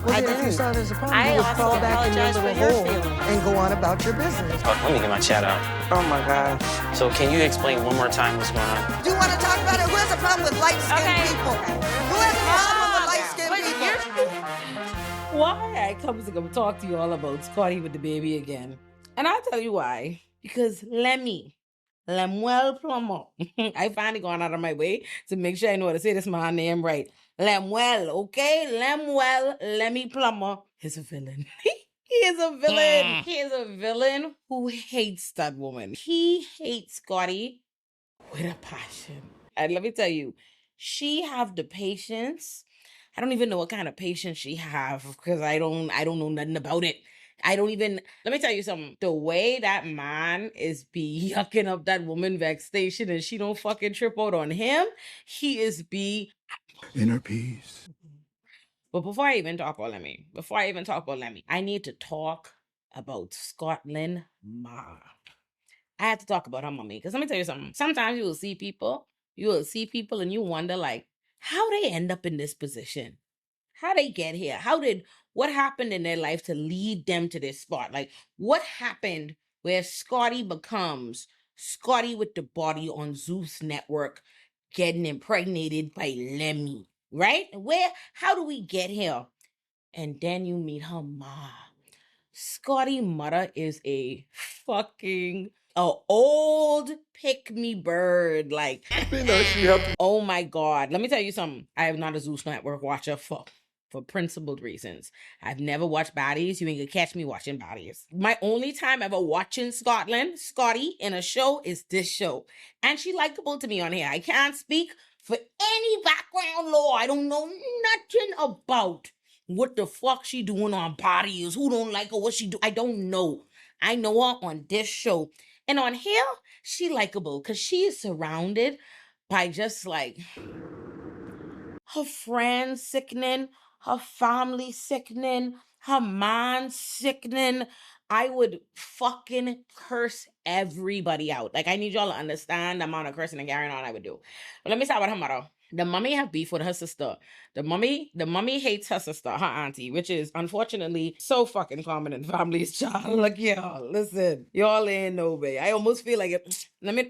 Well, I then if you didn't. saw it as a problem, I you would also crawl back in your apologize for little your hole feelings. and go on about your business. Oh, let me get my chat out. Oh my gosh. So can you explain one more time what's going on? Do you want to talk about it? Who has a problem with light-skinned people? Who has a problem with light-skinned people? Why I come to talk to you all about Scotty with the baby again. And I'll tell you why. Because Lemuel Plummer. I finally gone out of my way to make sure I know how to say this man's name right. Lemuel, okay? Lemmy Plummer is a villain. He is a villain. He is a villain who hates that woman. He hates Scotty with a passion. And let me tell you, she have the patience. I don't even know what kind of patience she have because I don't know nothing about it. Let me tell you something. The way that man is be yucking up that woman backstation and she don't fucking trip out on him, he is be inner peace. But before I even talk about Lemmy, I need to talk about Scotland Ma. I had to talk about her mommy. Because let me tell you something. Sometimes you will see people and you wonder, like, how they end up in this position. How they get here? What happened in their life to lead them to this spot? Like, what happened where Scotty becomes Scotty with the body on Zeus Network getting impregnated by Lemmy, right? How do we get here? And then you meet her ma. Scotty mother is a fucking old pick-me bird. Like, oh my God. Let me tell you something. I am not a Zeus Network watcher for principled reasons. I've never watched Baddies. You ain't gonna catch me watching Baddies. My only time ever watching Scotty in a show is this show. And she likable to me on here. I can't speak for any background lore. I don't know nothing about what the fuck she doing on Baddies. Who don't like her, what she do. I don't know. I know her on this show. And on here, she likable because she is surrounded by just like her friends sickening, her family sickening, her mind sickening. I would fucking curse everybody out. Like, I need y'all to understand the amount of cursing and carrying on I would do. But let me start with her mother. The mommy have beef with her sister. The mommy hates her sister, her auntie, which is unfortunately so fucking common in families, child. Like, y'all, listen, y'all ain't no way. I almost feel like it. Let me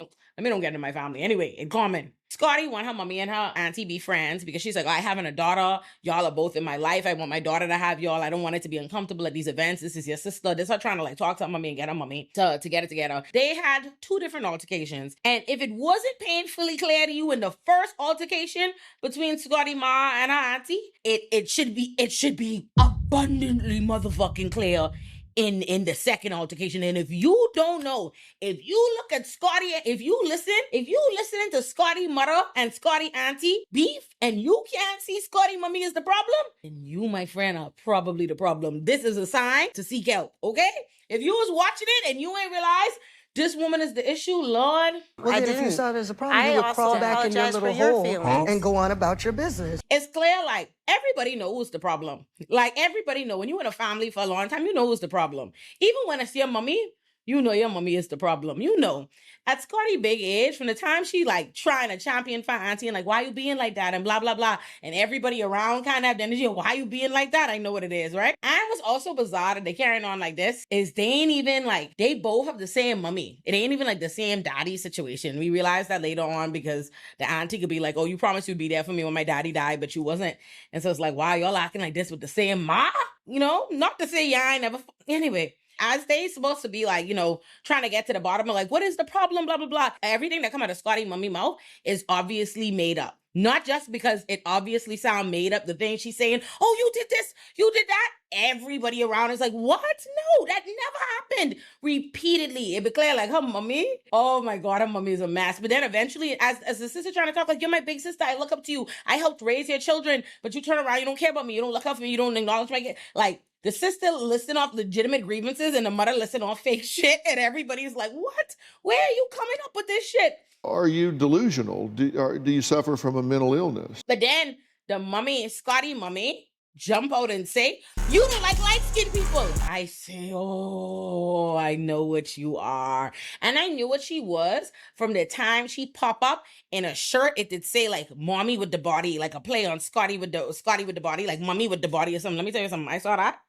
don't get into my family. Anyway, it's common. Scotty want her mommy and her auntie be friends because she's like, I having a daughter. Y'all are both in my life. I want my daughter to have y'all. I don't want it to be uncomfortable at these events. This is your sister. This is her trying to like talk to her mommy and get her mommy to get it together. They had two different altercations. And if it wasn't painfully clear to you in the first altercation between Scotty Ma and her auntie, it should be abundantly motherfucking clear in the second altercation. And if you don't know, if you look at Scotty, if you listening to Scotty mother and Scotty auntie beef and you can't see Scotty mommy as the problem, then you, my friend, are probably the problem. This is a sign to seek help, okay? If you was watching it and you ain't realized this woman is the issue, Lord. Well, then if you saw it as a problem, you would crawl back in your little hole and go on about your business. It's clear, like, everybody knows the problem. Like, everybody know. When you're in a family for a long time, you know who's the problem. Even when it's your mommy, you know your mommy is the problem. You know. At Scotty big age, from the time she, like, trying to champion for auntie and, like, why you being like that and blah, blah, blah. And everybody around kind of have the energy of why you being like that. I know what it is, right? And what's also bizarre that they carrying on like this is they ain't even, like, they both have the same mommy. It ain't even, like, the same daddy situation. We realized that later on because the auntie could be like, oh, you promised you'd be there for me when my daddy died, but you wasn't. And so it's like, wow, y'all acting like this with the same ma? You know? Not to say I ain't never... Anyway, as they supposed to be like, you know, trying to get to the bottom of like, what is the problem, blah, blah, blah. Everything that come out of Scotty mommy mouth is obviously made up. Not just because it obviously sound made up, the thing she's saying, oh, you did this, you did that. Everybody around is like, what? No, that never happened. Repeatedly. It be clear like her mommy, oh my God, her mommy is a mess. But then eventually, as the sister trying to talk, like, you're my big sister, I look up to you. I helped raise your children, but you turn around, you don't care about me, you don't look up for me, you don't acknowledge my kid. Like, the sister listing off legitimate grievances and the mother listing off fake shit, and everybody's like, what? Where are you coming up with this shit? Are you delusional? Do you suffer from a mental illness? But then the mommy, Scotty mommy, jump out and say, you don't like light-skinned people. I say, oh, I know what you are. And I knew what she was from the time she'd pop up in a shirt. It did say like mommy with the body, like a play on Scotty with the body, like mommy with the body or something. Let me tell you something. I saw that.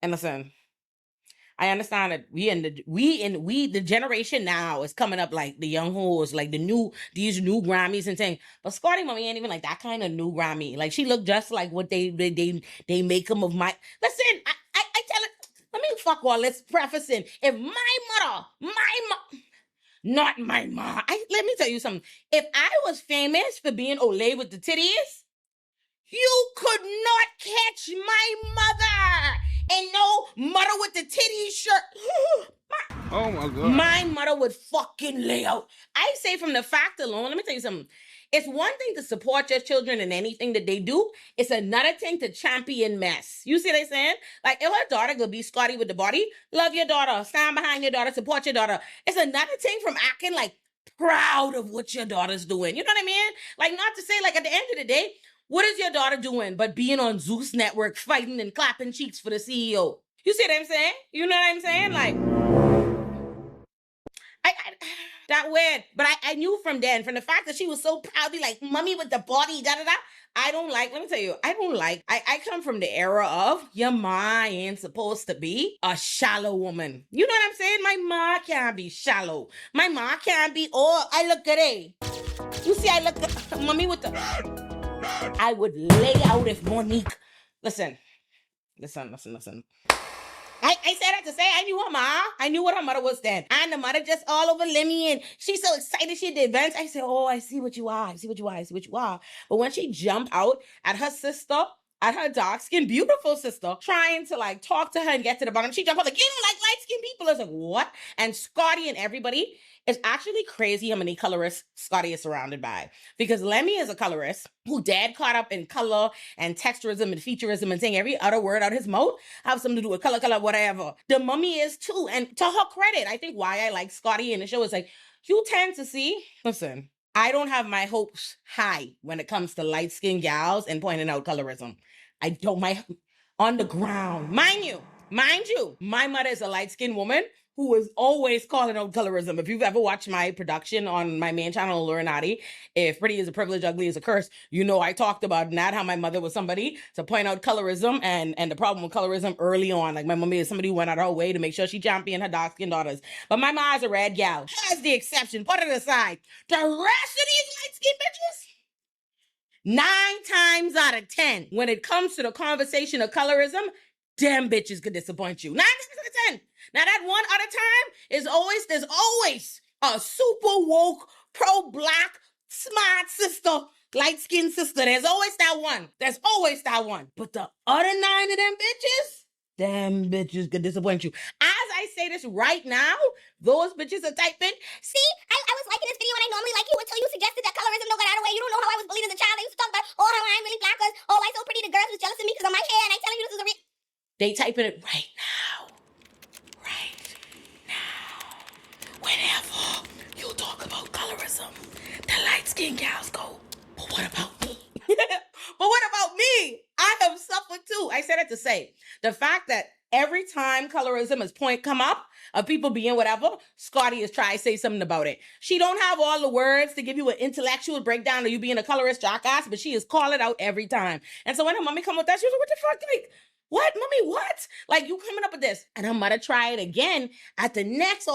And listen, I understand that the generation now is coming up like the young hoes, like these new Grammys and things. But Scotty mommy ain't even like that kind of new Grammy. Like she look just like what they make them of my. Listen, I tell it. Let me fuck all this prefacing. If not my ma. Let me tell you something. If I was famous for being Olay with the titties, you could not catch my mother in no mother with the titties shirt. Oh my God. My mother would fucking lay out. I say from the fact alone, let me tell you something. It's one thing to support your children in anything that they do. It's another thing to champion mess. You see what I'm saying? Like, if her daughter could be Scotty with the body, love your daughter, stand behind your daughter, support your daughter. It's another thing from acting like proud of what your daughter's doing. You know what I mean? Like, not to say, like, at the end of the day, what is your daughter doing but being on Zeus Network fighting and clapping cheeks for the CEO? You see what I'm saying? You know what I'm saying? Like, I that weird. But I knew from the fact that she was so proudly like, mommy with the body, da-da-da. Let me tell you, I come from the era of your ma ain't supposed to be a shallow woman. You know what I'm saying? My ma can't be shallow. My ma can't be, oh, I look good, eh? You see, I look good. Mommy with the... I would lay out if Monique... Listen. I said that to say I knew her ma. I knew what her mother was then. And the mother just all over Lemmy and she's so excited she did events. I said, oh, I see what you are. I see what you are. But when she jumped out at her sister, at her dark-skinned, beautiful sister, trying to like talk to her and get to the bottom, she jumped out like, you don't like light-skinned people. I was like, what? And Scotty and everybody, it's actually crazy how many colorists Scotty is surrounded by. Because Lemmy is a colorist who dead caught up in color and texturism and featurism and saying every other word out of his mouth have something to do with color, whatever. The mummy is too. And to her credit, I think why I like Scotty in the show is like, you tend to see, listen, I don't have my hopes high when it comes to light-skinned gals and pointing out colorism. I don't, on the ground. Mind you, my mother is a light-skinned woman who is always calling out colorism. If you've ever watched my production on my main channel, Lurinati, if pretty is a privilege, ugly is a curse, you know I talked about that, how my mother was somebody to point out colorism and the problem with colorism early on. Like my mommy is somebody who went out her way to make sure she championed her dark-skinned daughters. But my ma is a red gal. Has the exception. Put it aside. The rest of these light-skinned bitches, 9 times out of 10, when it comes to the conversation of colorism, damn bitches could disappoint you. 9 times out of 10. Now that one other time there's always a super woke, pro-black, smart sister, light-skinned sister. There's always that one. But the other 9 of them bitches could disappoint you. As I say this right now, those bitches are typing, see, I was liking this video and I normally like you until you suggested that colorism don't go out of the way. You don't know how I was bullied as a child. I used to talk about, oh, how I'm really black, because, oh, I'm so pretty, the girls was jealous of me because of my hair, and I telling you this is a real... They typing it right now. Whenever you talk about colorism, the light-skinned gals go, but what about me? I have suffered too. I said it to say, the fact that every time colorism is come up of people being whatever, Scotty is trying to say something about it. She don't have all the words to give you an intellectual breakdown of you being a colorist jackass, but she is calling out every time. And so when her mommy come with that, she was like, what the fuck? Like, what, mommy, what? Like, you coming up with this? And her mother tried it again at the next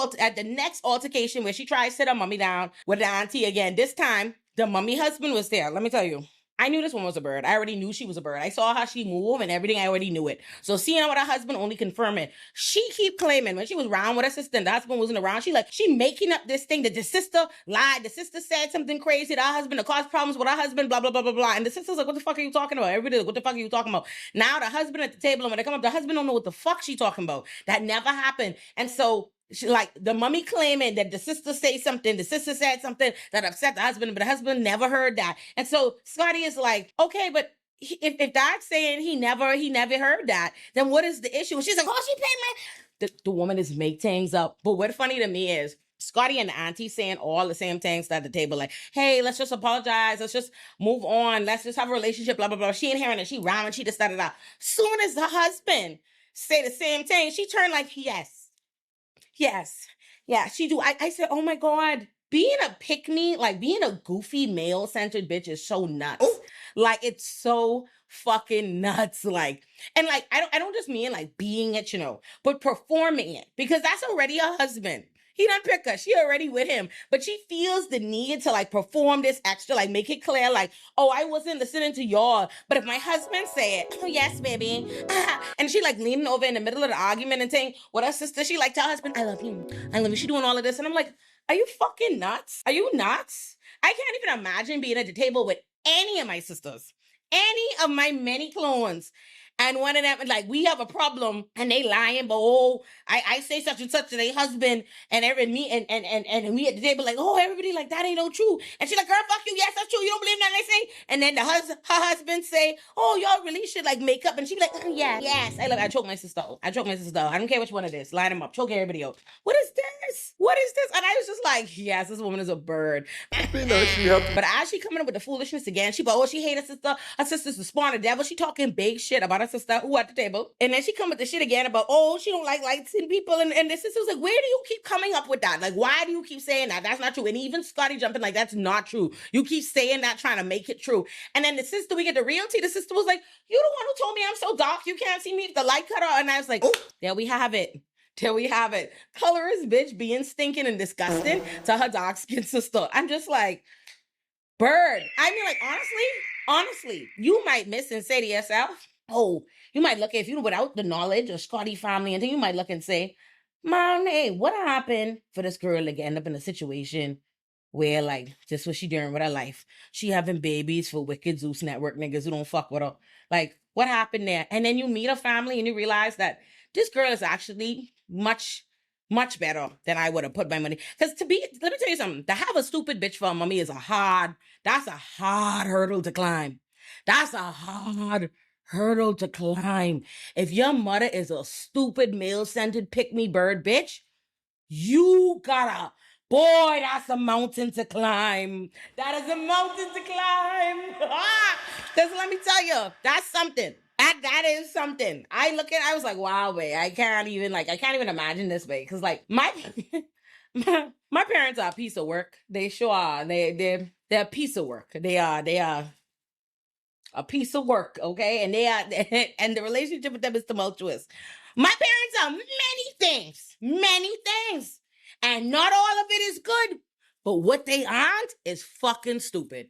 altercation where she tried to sit her mommy down with the auntie again. This time, the mommy husband was there. Let me tell you. I knew this one was a bird. I already knew she was a bird. I saw how she moved and everything. I already knew it. So seeing her with her husband only confirmed it. She keep claiming when she was around with her sister and the husband wasn't around, she making up this thing that the sister lied. The sister said something crazy to her husband to cause problems with her husband, blah, blah, blah, blah, blah. And the sister's like, what the fuck are you talking about? Everybody like, what the fuck are you talking about? Now the husband at the table, and when they come up, the husband don't know what the fuck she talking about. That never happened. And so she, like the mummy claiming that the sister said something that upset the husband, but the husband never heard that. And so Scotty is like, okay, but if Dad's saying he never heard that, then what is the issue? And she's like, oh, she paid my... The woman is make things up. But what's funny to me is Scotty and the auntie saying all the same things at the table, like, hey, let's just apologize. Let's just move on. Let's just have a relationship, blah, blah, blah. She ain't hearing it. She rhyming. She just started out. Soon as the husband say the same thing, she turned like, yes. Yeah, she do. I said, oh my God. Being a pick-me, like being a goofy male-centered bitch is so nuts. Ooh. Like, it's so fucking nuts. Like, and like, I don't just mean like being it, but performing it, because that's already a husband. He done pick her. She already with him. But she feels the need to like perform this extra, like make it clear, like, oh, I wasn't listening to y'all. But if my husband say it, oh, yes, baby. And she like leaning over in the middle of the argument and saying, what her sister, she like tell her husband, I love you. I love you. She doing all of this. And I'm like, are you fucking nuts? Are you nuts? I can't even imagine being at the table with any of my sisters, any of my many clones. And one of them, like, we have a problem, and they lying, but oh, I say such and such to their husband, and me and we at the table like, oh, everybody like that ain't no true. And she like, girl, fuck you, yes, that's true. You don't believe nothing they say. And then her husband say, oh, y'all really should like make up. And she be like, oh, yeah, yes. I choke my sister. I don't care which one it is. Line them up, choke everybody out. What is this? And I was just like, yes, this woman is a bird. But as she coming up with the foolishness again, she hate her sister. Her sister's the spawn of devil. She talking big shit about her sister who at the table. And then she come with the shit again about, oh, she don't like light-skinned people. And the sister was like, where do you keep coming up with that? Like, why do you keep saying that? That's not true. And even Scotty jumping like, that's not true. You keep saying that, trying to make it true. And then the sister, we get the realty. The sister was like, you the one who told me I'm so dark. You can't see me if the light cut off. And I was like, oh, there we have it. Colorist bitch being stinking and disgusting to her dark-skinned sister. I'm just like, bird. I mean, like, honestly, you might miss and say to yourself, oh, you might look, if you without the knowledge of Scotty family, and then you might look and say, Mom, hey, what happened for this girl to end up in a situation where, like, just what she doing with her life? She having babies for wicked Zeus Network niggas who don't fuck with her. Like, what happened there? And then you meet a family and you realize that this girl is actually much better than I would have put my money. Because let me tell you something. To have a stupid bitch for a mommy is that's a hard hurdle to climb. If your mother is a stupid male-centered pick-me bird bitch, you gotta, boy, that's a mountain to climb. That is a mountain to climb. Because let me tell you, that's something. That is something. I was like, wow, babe, I can't even imagine this, babe. Because like my parents are a piece of work. They sure are. They're a piece of work. They are a piece of work, okay? And and the relationship with them is tumultuous. My parents are many things. And not all of it is good. But what they aren't is fucking stupid.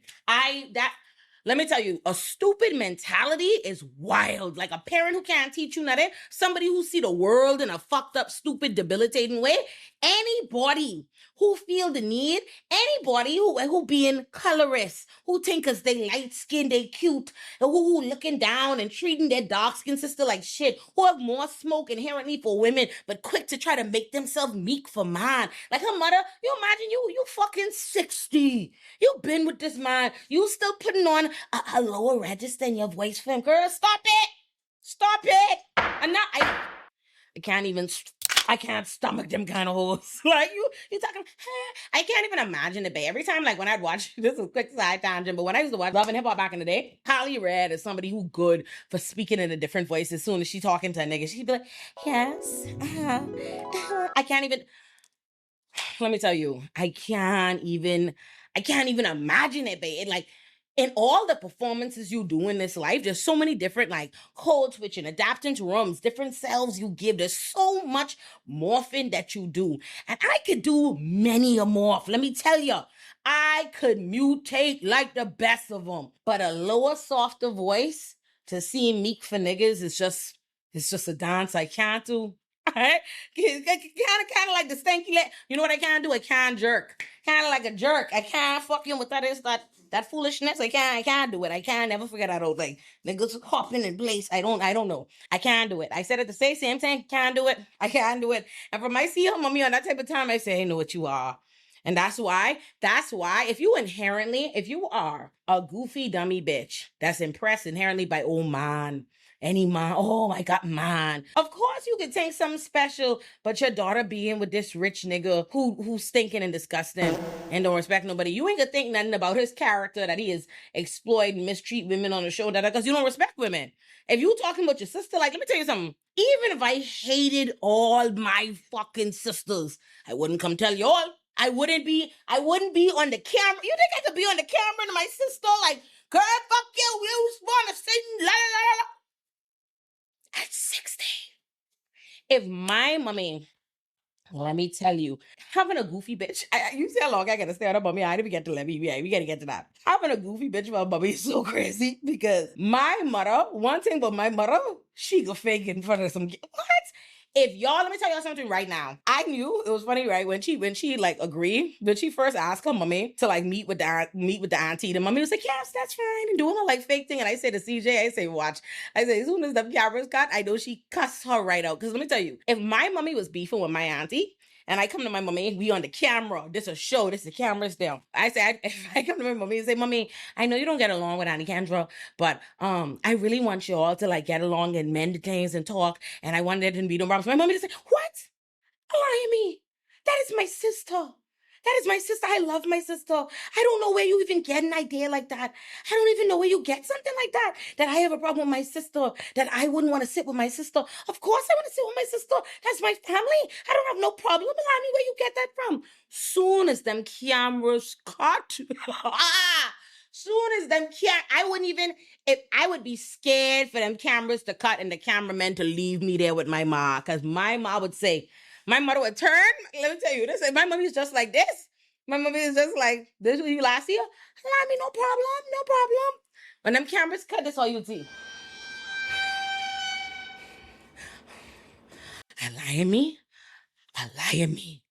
Let me tell you, a stupid mentality is wild. Like a parent who can't teach you nothing, somebody who see the world in a fucked up, stupid, debilitating way. Anybody who feel the need, anybody who being colorist, who think cause they light skinned, they cute, who looking down and treating their dark skinned sister like shit, who have more smoke inherently for women, but quick to try to make themselves meek for man. Like her mother, you imagine you fucking 60. You been with this man. You still putting on a lower register in your voice for him. Girl, stop it. I can't stomach them kind of hoes. Like you talking, I can't even imagine it, babe. Every time, like when I'd watch, this is a quick side tangent, but when I used to watch Love and Hip Hop back in the day, Holly Red is somebody who good for speaking in a different voice. As soon as she talking to a nigga, she'd be like, yes, I can't even, let me tell you, I can't even imagine it, babe. Like, in all the performances you do in this life, there's so many different, like, code switching, adapting to rooms, different selves you give. There's so much morphing that you do. And I could do many a morph. Let me tell you, I could mutate like the best of them. But a lower, softer voice to see meek for niggas is just a dance I can't do. Kind of like the stanky leg. You know what I can't do? I can't jerk. Kind of like a jerk. I can't fucking with that foolishness. I can't do it. I can't never figure that out. Like niggas hopping in place. I don't know. I can't do it. I said it the same thing. Can't do it. I can't do it. And from I see her mommy on that type of time, I say, I know what you are. And that's why if you are a goofy dummy bitch that's impressed inherently by, oh man, Any man, oh my God, man. Of course you could think something special, but your daughter being with this rich nigga who's stinking and disgusting and don't respect nobody. You ain't gonna think nothing about his character, that he is exploit and mistreat women on the show, that because you don't respect women. If you talking about your sister, like, let me tell you something. Even if I hated all my fucking sisters, I wouldn't come tell y'all. I wouldn't be on the camera. You think I could be on the camera to my sister like, girl, fuck you, you want to sing, la la la la. At 60. If my mommy, let me tell you, having a goofy bitch, you see how long I gotta stay on a mommy. I didn't even get to Lemmy. We gotta get to that. Having a goofy bitch for a mommy is so crazy because my mother, one thing about my mother, she go fake in front of some, what? If y'all, let me tell y'all something right now. I knew it was funny, right? When she like agreed, when she first asked her mommy to like meet with the auntie, the mommy was like, yes, that's fine, and doing a like fake thing. And I say to CJ, I say, watch. I say, as soon as the cameras cut, I know she cussed her right out. Because let me tell you, if my mommy was beefing with my auntie, and I come to my mommy, we on the camera. This a show. This the cameras down. I say, if I come to my mommy and say, mommy, I know you don't get along with Auntie Kendra, but I really want you all to like get along and mend things and talk. And I wanted there to be no problems. My mommy just say, what? Lie me. That is my sister. That is my sister. I love my sister. I don't know where you even get an idea like that. I don't even know where you get something like that. That I have a problem with my sister. That I wouldn't want to sit with my sister. Of course I want to sit with my sister. That's my family. I don't have no problem. Honey, where you get that from? Soon as them cameras cut. Soon as them I wouldn't even, if I would be scared for them cameras to cut and the cameramen to leave me there with my ma. Because my ma would say, my mother would turn. Let me tell you this. My mommy is just like this. My mommy is just like, this was you last year? Allow me, no problem, no problem. When them cameras cut, that's all you see. A lie me. A lie me.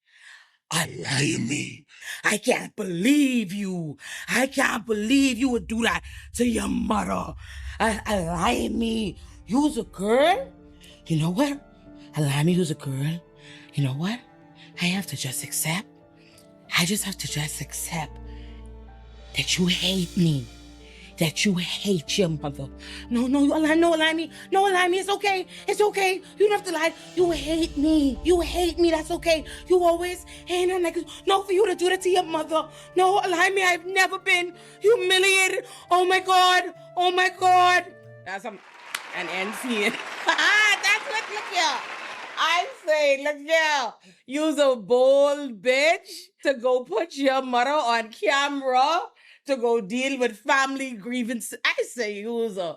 A lie me. I can't believe you. I can't believe you would do that to your mother. A lie me. You was a girl? You know what? A lie me who's a girl. You know what? I have to just accept. I just have to just accept that you hate me. That you hate your mother. No, lie me. It's okay. It's okay. You don't have to lie. You hate me. You hate me. That's okay. You always hate her. Like, no, for you to do that to your mother. No, lie me. I've never been humiliated. Oh my God. Oh my God. That's an end scene. That's what, look here. I say, look here, you's a bold bitch to go put your mother on camera to go deal with family grievances. I say you's a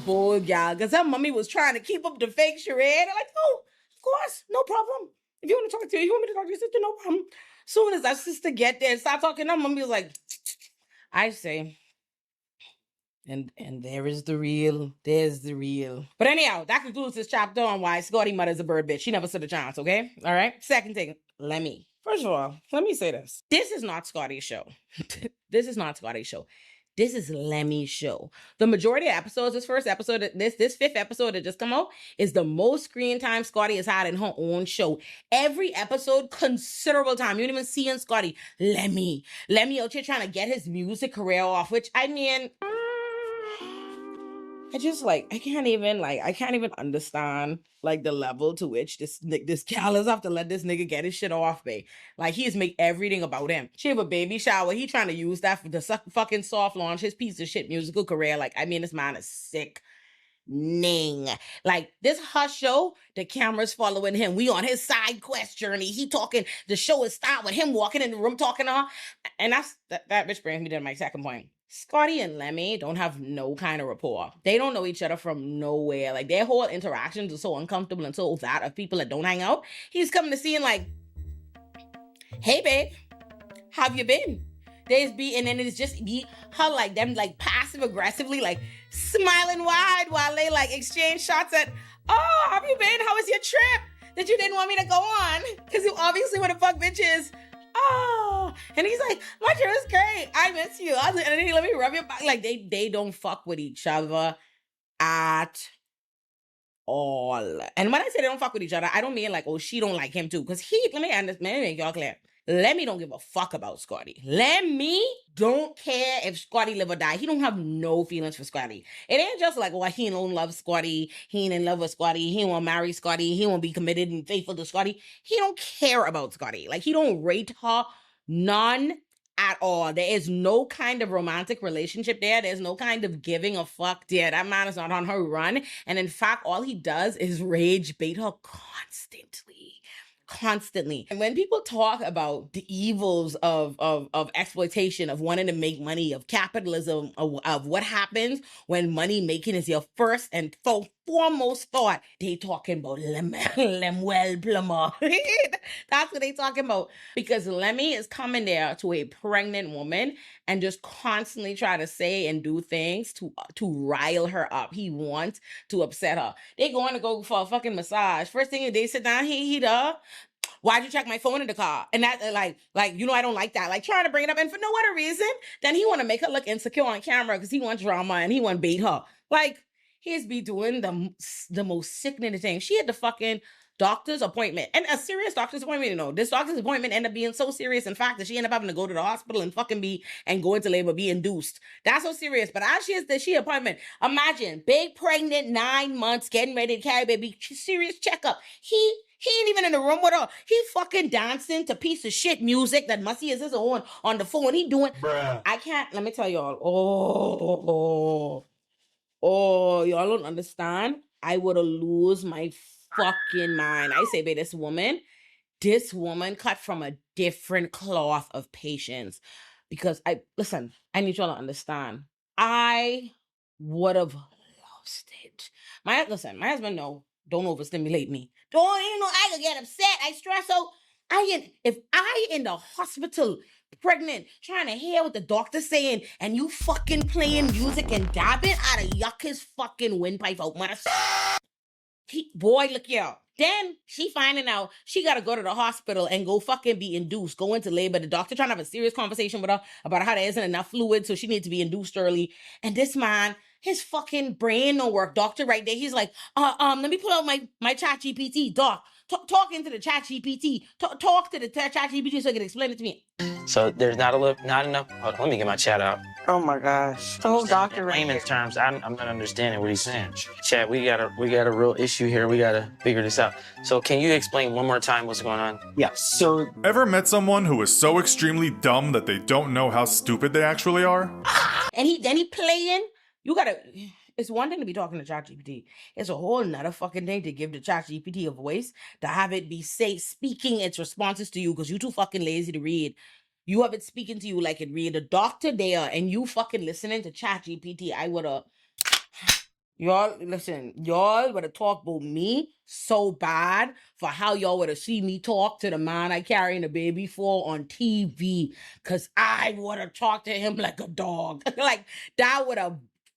bold gal. Because her mommy was trying to keep up the fake charade. I'm like, oh, of course, no problem. If you want to talk to you want me to talk to your sister, no problem. Soon as our sister get there and start talking, her mommy was like, I say, and there's the real. But anyhow, that concludes this chapter on why Scotty mother's a bird bitch. She never stood a chance, okay? All right? Second thing, Lemmy. First of all, let me say this. This is not Scotty's show. This is not Scotty's show. This is Lemmy's show. The majority of episodes, this first episode, this fifth episode that just come out, is the most screen time Scotty has had in her own show. Every episode, considerable time. You don't even see in Scotty. Lemmy out here trying to get his music career off, which, I mean, I can't even understand like the level to which this gal is have to let this nigga get his shit off, babe. Like, he is make everything about him. She have a baby shower. He trying to use that for the fucking soft launch his piece of shit musical career. Like, I mean, this man is sick. Like, this Hush show, the camera's following him. We on his side quest journey. He talking, the show is start with him walking in the room talking to her. And that bitch brings me to my second point. Scotty and Lemmy don't have no kind of rapport. They don't know each other from nowhere. Like, their whole interactions are so uncomfortable and so that of people that don't hang out. He's coming to see and like, hey babe, how have you been? And then it's just be her like them like passive aggressively like smiling wide while they like exchange shots at, oh, how have you been? How was your trip that you didn't want me to go on? Because you obviously want to fuck bitches. Oh, and he's like, my trip is great. I miss you. And then he let me rub your back. Like, they don't fuck with each other at all. And when I say they don't fuck with each other, I don't mean like, oh, she don't like him too. Because let me make y'all clear. Lemmy don't give a fuck about Scotty. Lemmy don't care if Scotty live or die. He don't have no feelings for Scotty. It ain't just like, well, he don't love Scotty. He ain't in love with Scotty. He won't marry Scotty. He won't be committed and faithful to Scotty. He don't care about Scotty. Like, he don't rate her none at all. There is no kind of romantic relationship there. There's no kind of giving a fuck there. That man is not on her run. And in fact, all he does is rage bait her constantly. And when people talk about the evils of exploitation, of wanting to make money, of capitalism, of what happens when money making is your first and foremost thought, they talking about Lemuel Plumber. That's what they talking about. Because Lemmy is coming there to a pregnant woman and just constantly try to say and do things to rile her up. He wants to upset her. They going to go for a fucking massage. First thing they sit down, he why'd you check my phone in the car? And that, like, I don't like that. Like, trying to bring it up. And for no other reason, then he want to make her look insecure on camera because he wants drama and he want to bait her. Like, he's be doing the most sickening thing. She had the fucking doctor's appointment. And a serious doctor's appointment, you know. This doctor's appointment ended up being so serious, in fact, that she ended up having to go to the hospital and go into labor, be induced. That's so serious. But as she is the appointment, imagine, big pregnant, 9 months, getting ready to carry baby, serious checkup. He ain't even in the room with her. He fucking dancing to piece of shit music that Musty is his own on the phone. He doing, bruh. I can't, let me tell y'all. Oh, y'all don't understand. I would have lose my fucking mind. I say, babe, this woman cut from a different cloth of patience. Because I need y'all to understand. I would have lost it. My husband, no, don't overstimulate me. I could get upset. I stress out. If I in the hospital pregnant, trying to hear what the doctor's saying, and you fucking playing music and dabbing, I'd yuck his fucking windpipe out, mother. Boy, look y'all. Then she finding out she got to go to the hospital and go fucking be induced, go into labor. The doctor trying to have a serious conversation with her about how there isn't enough fluid, so she needs to be induced early. And this man, his fucking brain don't work. Doctor right there, he's like, let me pull out my chat GPT. Doc, talk into the chat GPT. Talk to the chat GPT so he can explain it to me. So there's not enough. Hold on, let me get my chat out. Oh my gosh. The whole doctor right Layman's terms, I'm not understanding what he's saying. Chat, we got a real issue here. We gotta figure this out. So can you explain one more time what's going on? Yeah, so... Ever met someone who is so extremely dumb that they don't know how stupid they actually are? And he playing. It's one thing to be talking to ChatGPT. It's a whole nother fucking thing to give the ChatGPT a voice, to have it be speaking its responses to you because you too fucking lazy to read. You have it speaking to you like it read. The doctor there and you fucking listening to ChatGPT. I would have... Y'all would have talked about me so bad for how y'all would have seen me talk to the man I carrying the baby for on TV. Because I would have talked to him like a dog. Like,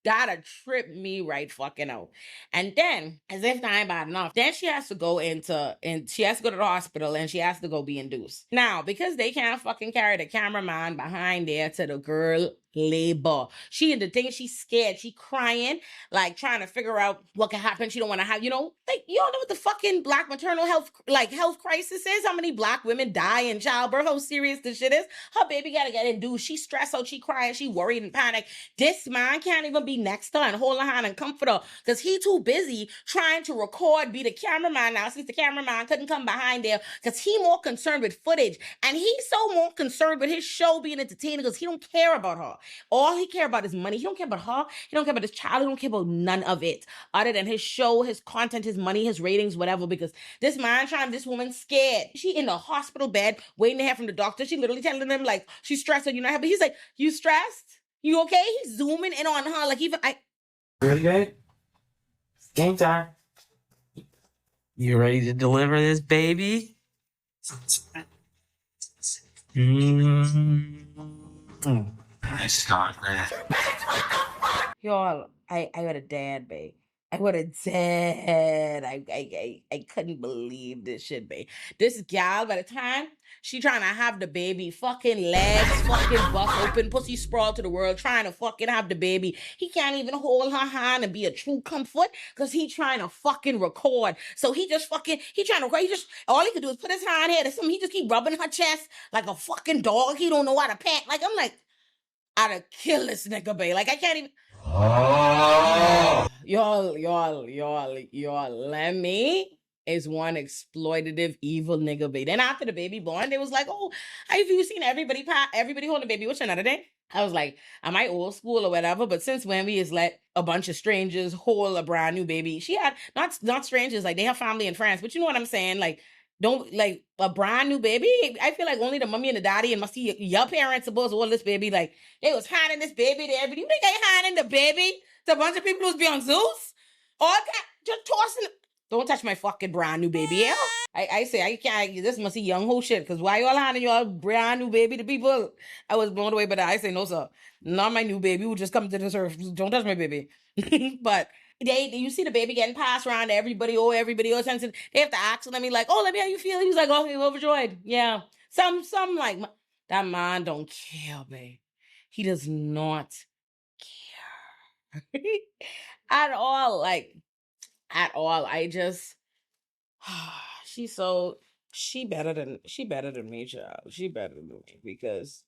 that'd trip me right fucking out. And then, as if that ain't bad enough, then she has to go to the hospital and she has to go be induced. Now, because they can't fucking carry the cameraman behind there to the girl labor. She in the thing, she's scared. She crying, like trying to figure out what can happen. She don't want to have, like, you all know what the fucking black maternal health crisis is? How many black women die in childbirth? How serious this shit is? Her baby gotta get induced. She stressed out, she crying, she worried and panicked. This man can't even be next to her and hold her hand and comfort her because he too busy trying to record, be the cameraman now, since the cameraman couldn't come behind there because he more concerned with footage. And he's so more concerned with his show being entertaining because he don't care about her. All he care about is money. He don't care about her. He don't care about his child. He don't care about none of it other than his show, his content, his money, his ratings, whatever, because this woman's scared. She in the hospital bed waiting to hear from the doctor. She literally telling them like she's stressed or you're not happy. He's like, you stressed? You okay? He's zooming in on her like even Really good? It's game time. You ready to deliver this baby? Y'all, I got a dad, babe. I would have dead. I couldn't believe this shit, babe. This gal, by the time she trying to have the baby, fucking legs, fucking bust open, pussy sprawl to the world, trying to fucking have the baby. He can't even hold her hand and be a true comfort because he trying to fucking record. So he just fucking, he trying to record. He just, all he could do is put his hand here to something. He just keep rubbing her chest like a fucking dog. He don't know how to pet. Like, I'm like, I'd kill this nigga, babe. Like, I can't even. Y'all, Lemmy is one exploitative, evil nigga, babe. Then after the baby born, they was like, oh, have you seen everybody holding a baby? What's another day? I was like, am I old school or whatever? But since when we is let a bunch of strangers hold a brand new baby, she had, not strangers, like they have family in France, but you know what I'm saying? Like, don't, like, a brand new baby. I feel like only the mommy and the daddy and must see your parents supposed to hold this baby. Like, they was handing this baby to everybody. You think they handing the baby to a bunch of people who's be on Zeus? All that, just tossing it. Don't touch my fucking brand new baby, yeah? I say, I can't, this must be young whole shit, because why y'all handing y'all brand new baby to people? I was blown away by that. I say, no, sir. Not my new baby who just come to this earth. Don't touch my baby. But you see the baby getting passed around to everybody, everybody else. And they have to ask Lemmy, like, oh, Lemmy, how you feel? He was like, oh, he overjoyed. Yeah. Some like, that man don't care, babe. He does not care. At all. Like, at all. I just, she better than me, child. She better than me, because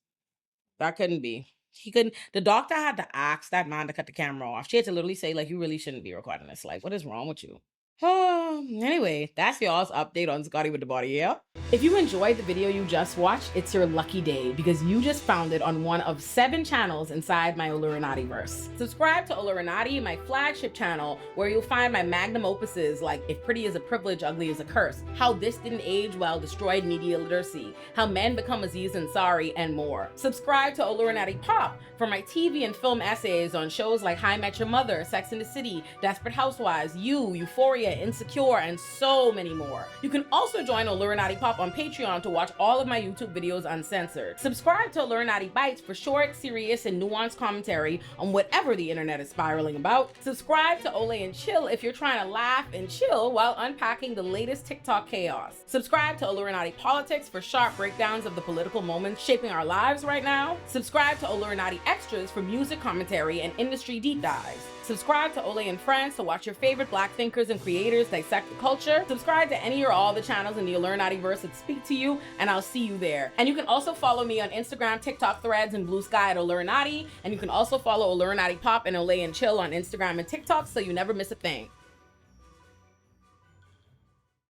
that couldn't be. The doctor had to ask that man to cut the camera off. She had to literally say, like, you really shouldn't be recording this. Like, what is wrong with you? Anyway, that's y'all's update on Scotty with the body, yeah? If you enjoyed the video you just watched, it's your lucky day, because you just found it on one of 7 channels inside my Olurinati-verse. Subscribe to Olurinati, my flagship channel, where you'll find my magnum opuses like If Pretty is a Privilege, Ugly is a Curse, How This Didn't Age Well Destroyed Media Literacy, How Men Become Aziz Ansari, and more. Subscribe to Olurinati Pop for my TV and film essays on shows like How I Met Your Mother, Sex and the City, Desperate Housewives, You, Euphoria, Insecure, and so many more. You can also join Olurinati Pop on Patreon to watch all of my YouTube videos uncensored. Subscribe to Olurinati Bites for short, serious, and nuanced commentary on whatever the internet is spiraling about. Subscribe to Olay and Chill if you're trying to laugh and chill while unpacking the latest TikTok chaos. Subscribe to Olurinati Politics for sharp breakdowns of the political moments shaping our lives right now. Subscribe to Olurinati Extras for music commentary and industry deep dives. Subscribe to Olay and Friends to watch your favorite Black thinkers and creators dissect the culture. Subscribe to any or all the channels in the Olurinati-verse that speak to you, and I'll see you there. And you can also follow me on Instagram, TikTok, Threads, and Blue Sky at Olurinati. And you can also follow Olurinati Pop and Olay and Chill on Instagram and TikTok so you never miss a thing.